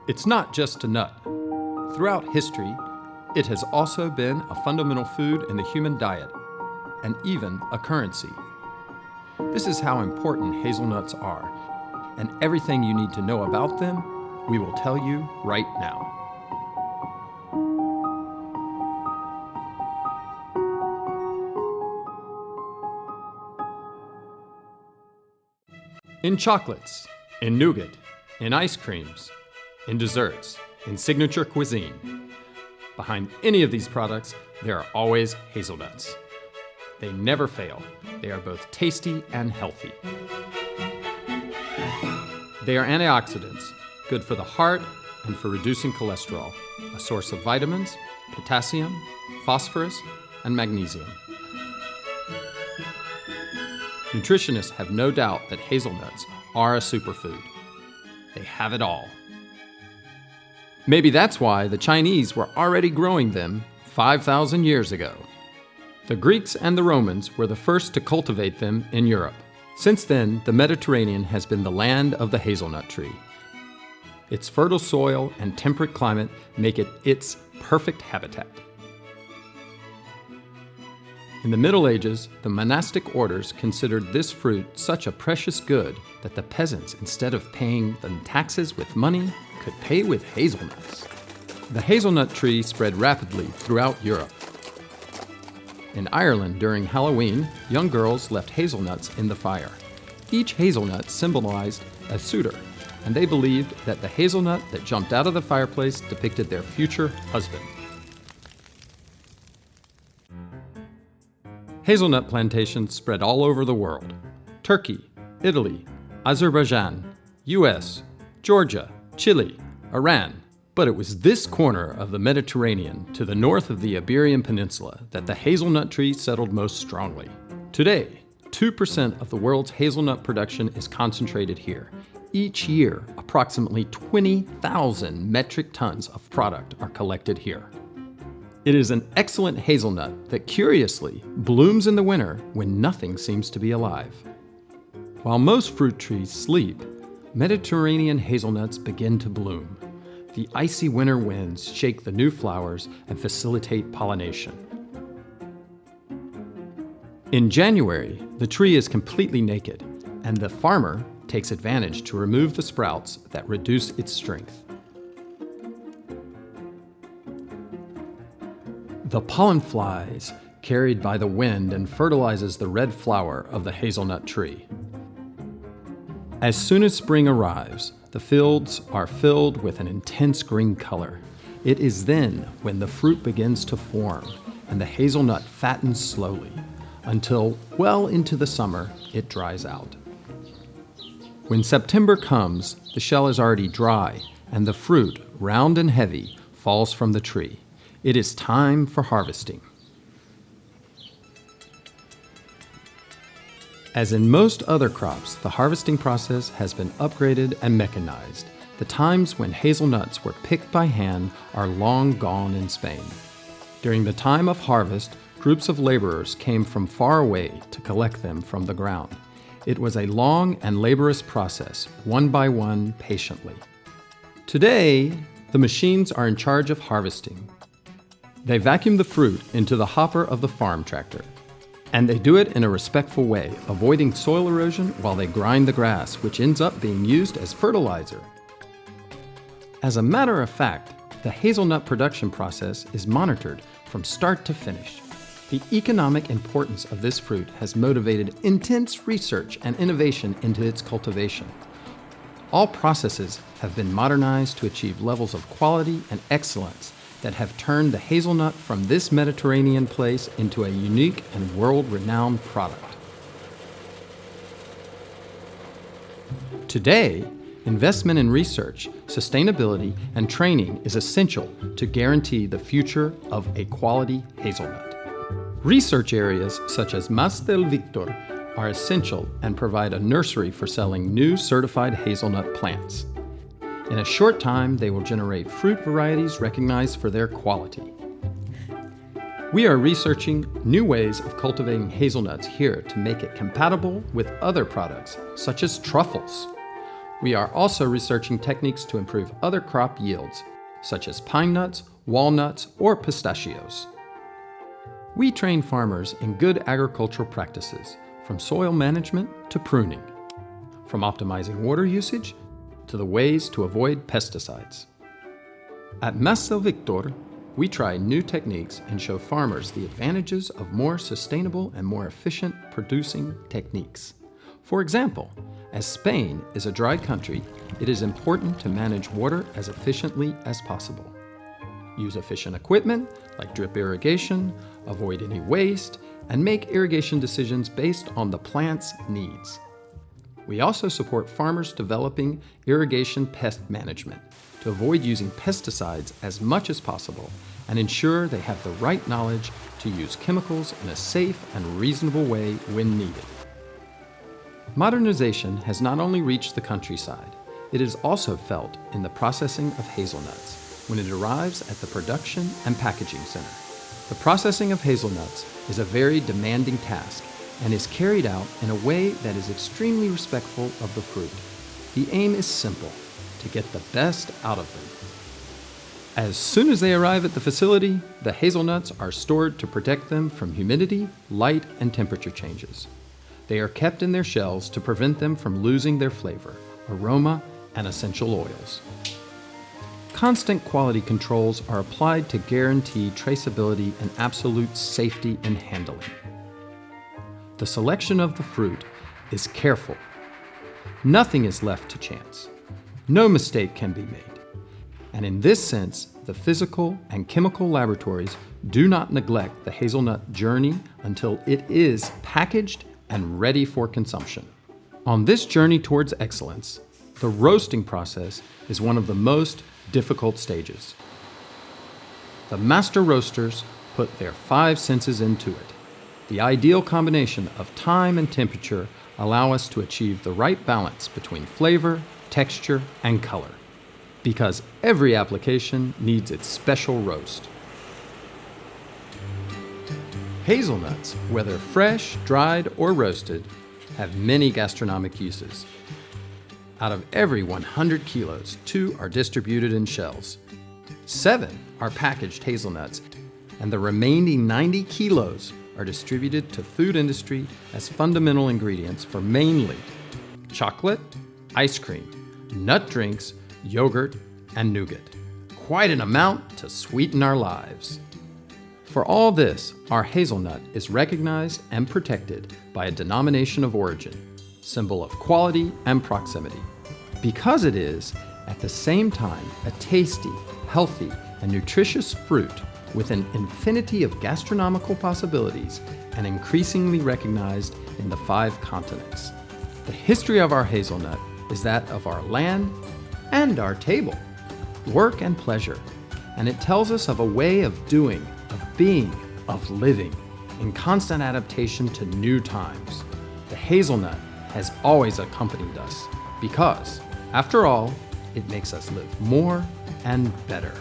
It's not just a nut. Throughout history, it has also been a fundamental food in the human diet, and even a currency. This is how important hazelnuts are, and everything you need to know about them, we will tell you right now. In chocolates, in nougat, in ice creams, in desserts, in signature cuisine. Behind any of these products, there are always hazelnuts. They never fail. They are both tasty and healthy. They are antioxidants, good for the heart and for reducing cholesterol, a source of vitamins, potassium, phosphorus, and magnesium. Nutritionists have no doubt that hazelnuts are a superfood. They have it all. Maybe that's why the Chinese were already growing them 5,000 years ago. The Greeks and the Romans were the first to cultivate them in Europe. Since then, the Mediterranean has been the land of the hazelnut tree. Its fertile soil and temperate climate make it its perfect habitat. In the Middle Ages, the monastic orders considered this fruit such a precious good that the peasants, instead of paying them taxes with money, could pay with hazelnuts. The hazelnut tree spread rapidly throughout Europe. In Ireland, during Halloween, young girls left hazelnuts in the fire. Each hazelnut symbolized a suitor, and they believed that the hazelnut that jumped out of the fireplace depicted their future husband. Hazelnut plantations spread all over the world. Turkey, Italy, Azerbaijan, US, Georgia, Chile, Iran. But it was this corner of the Mediterranean, to the north of the Iberian Peninsula, that the hazelnut tree settled most strongly. Today, 2% of the world's hazelnut production is concentrated here. Each year, approximately 20,000 metric tons of product are collected here. It is an excellent hazelnut that, curiously, blooms in the winter when nothing seems to be alive. While most fruit trees sleep, Mediterranean hazelnuts begin to bloom. The icy winter winds shake the new flowers and facilitate pollination. In January, the tree is completely naked, and the farmer takes advantage to remove the sprouts that reduce its strength. The pollen flies carried by the wind and fertilizes the red flower of the hazelnut tree. As soon as spring arrives, the fields are filled with an intense green color. It is then when the fruit begins to form and the hazelnut fattens slowly until well into the summer it dries out. When September comes, the shell is already dry and the fruit, round and heavy, falls from the tree. It is time for harvesting. As in most other crops, the harvesting process has been upgraded and mechanized. The times when hazelnuts were picked by hand are long gone in Spain. During the time of harvest, groups of laborers came from far away to collect them from the ground. It was a long and laborious process, one by one, patiently. Today, the machines are in charge of harvesting. They vacuum the fruit into the hopper of the farm tractor. And they do it in a respectful way, avoiding soil erosion while they grind the grass, which ends up being used as fertilizer. As a matter of fact, the hazelnut production process is monitored from start to finish. The economic importance of this fruit has motivated intense research and innovation into its cultivation. All processes have been modernized to achieve levels of quality and excellence that have turned the hazelnut from this Mediterranean place into a unique and world-renowned product. Today, investment in research, sustainability, and training is essential to guarantee the future of a quality hazelnut. Research areas such as Mas del Victor are essential and provide a nursery for selling new certified hazelnut plants. In a short time, they will generate fruit varieties recognized for their quality. We are researching new ways of cultivating hazelnuts here to make it compatible with other products, such as truffles. We are also researching techniques to improve other crop yields, such as pine nuts, walnuts, or pistachios. We train farmers in good agricultural practices, from soil management to pruning, from optimizing water usage to the ways to avoid pesticides. At Mastel Victor, we try new techniques and show farmers the advantages of more sustainable and more efficient producing techniques. For example, as Spain is a dry country, it is important to manage water as efficiently as possible. Use efficient equipment like drip irrigation, avoid any waste, and make irrigation decisions based on the plant's needs. We also support farmers developing irrigation pest management to avoid using pesticides as much as possible and ensure they have the right knowledge to use chemicals in a safe and reasonable way when needed. Modernization has not only reached the countryside, it is also felt in the processing of hazelnuts when it arrives at the production and packaging center. The processing of hazelnuts is a very demanding task and is carried out in a way that is extremely respectful of the fruit. The aim is simple: to get the best out of them. As soon as they arrive at the facility, the hazelnuts are stored to protect them from humidity, light, and temperature changes. They are kept in their shells to prevent them from losing their flavor, aroma, and essential oils. Constant quality controls are applied to guarantee traceability and absolute safety in handling. The selection of the fruit is careful. Nothing is left to chance. No mistake can be made. And in this sense, the physical and chemical laboratories do not neglect the hazelnut journey until it is packaged and ready for consumption. On this journey towards excellence, the roasting process is one of the most difficult stages. The master roasters put their 5 senses into it. The ideal combination of time and temperature allow us to achieve the right balance between flavor, texture, and color, because every application needs its special roast. Hazelnuts, whether fresh, dried, or roasted, have many gastronomic uses. Out of every 100 kilos, 2 are distributed in shells. 7 are packaged hazelnuts, and the remaining 90 kilos are distributed to food industry as fundamental ingredients for mainly chocolate, ice cream, nut drinks, yogurt, and nougat. Quite an amount to sweeten our lives. For all this, our hazelnut is recognized and protected by a denomination of origin, symbol of quality and proximity, because it is, at the same time, a tasty, healthy, and nutritious fruit with an infinity of gastronomical possibilities and increasingly recognized in the 5 continents. The history of our hazelnut is that of our land and our table, work and pleasure, and it tells us of a way of doing, of being, of living, in constant adaptation to new times. The hazelnut has always accompanied us because, after all, it makes us live more and better.